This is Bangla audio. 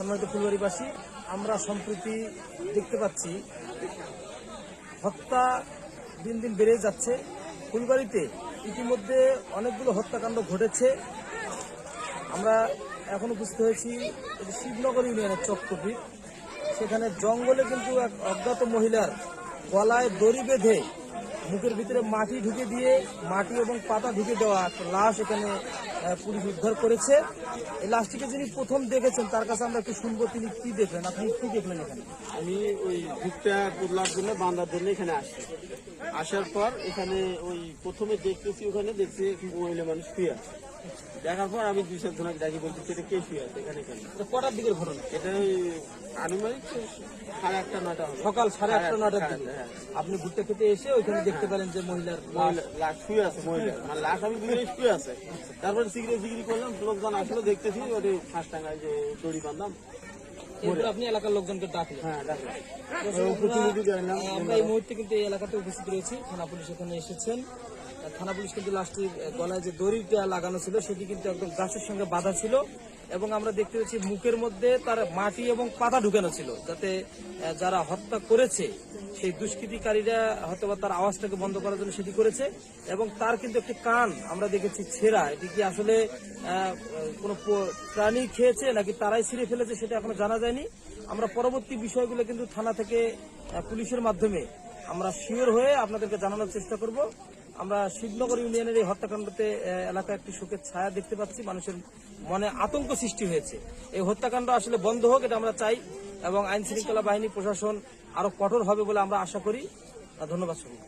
সম্মানিত ফুলবাড়িবাসী, আমরা সম্প্রতি দেখতে পাচ্ছি হত্যা দিন দিন বেড়ে যাচ্ছে। ফুলবাড়িতে ইতিমধ্যে অনেকগুলো হত্যাকাণ্ড ঘটেছে। আমরা এখন উপস্থিত হয়েছি শিবনগর ইউনিয়নের চককপি। সেখানে জঙ্গলে কিন্তু এক অজ্ঞাত মহিলার গলায় দড়ি বেঁধে মুখের ভিতরে মাটি ঢুকে দিয়ে মাটি এবং পাতা ঢুকে দেওয়া একটা লাশ এখানে পুলিশ উদ্ধার করেছে। এই লাশটিকে যিনি প্রথম দেখেছেন তার কাছে আমরা একটু শুনবো তিনি কি দেখলেন। আপনি কি দেখলেন এখানে? আমি ওই ভুট্টা পুতলার জন্য বাঁধার জন্য এখানে আসছি। আসার পর এখানে ওই প্রথমে দেখতেছি, ওখানে দেখছি মহিলা মানুষ শুয়ে আছে। দেখার পর আমি 2-4 জনকে ডাকি বলছি সেটা কে শুয়ে আছে এখানে কেন। কটার দিকের ঘটনা? এটা ওই আনুমানিক 8:30-9টা হবে, সকাল 8:30-9টার দিকে। হ্যাঁ। আপনি ভুট্টা খেতে এসে ওইখানে দেখতে পেলেন যে মহিলার লাশ শুয়ে আছে, মহিলা মানে লাশ আমি বুঝে শুয়ে আছে। তারপরে সিগড়ি করলাম, লোকজন আসলে দেখতেছি ওই ফাঁস টাঙ্গায় যে দড়ি বাঁধলাম। আপনি এলাকার লোকজনকে ডাকলেন? হ্যাঁ, ডাকলাম। আমরা এই মুহূর্তে কিন্তু এই এলাকাতে উপস্থিত রয়েছি। থানা পুলিশ এখানে এসেছেন। থানা পুলিশ কিন্তু লাশটির গলায় যে দড়িটা লাগানো ছিল সেটি কিন্তু একদম গাছের সঙ্গে বাঁধা ছিল এবং আমরা দেখতে পাচ্ছি মুখের মধ্যে তার মাটি এবং পাতা ঢুকানো ছিল, যাতে যারা হত্যা করেছে সেই দুষ্কৃতিকারীরা হয়তো বা তার আওয়াজটাকে বন্ধ করার জন্য সেটি করেছে। এবং তার কিন্তু একটি কান আমরা দেখেছি ছেঁড়া। এটি কি আসলে কোনো প্রাণী খেয়েছে নাকি তারাই ছিঁড়ে ফেলেছে সেটা এখনো জানা যায়নি। আমরা পরবর্তী বিষয়গুলো কিন্তু থানা থেকে পুলিশের মাধ্যমে আমরা শিওর হয়ে আপনাদেরকে জানানোর চেষ্টা করব। আমরা শিবনগর ইউনিয়নের এই হত্যাকাণ্ডতে এলাকায় একটি শোকের ছায়া দেখতে পাচ্ছি। মানুষের মনে আতঙ্ক সৃষ্টি হয়েছে। এই হত্যাকাণ্ড আসলে বন্ধ হোক, এটা আমরা চাই এবং আইন শৃঙ্খলা বাহিনী প্রশাসন আরো কঠোর হবে বলে আমরা আশা করি। ধন্যবাদ সবাই।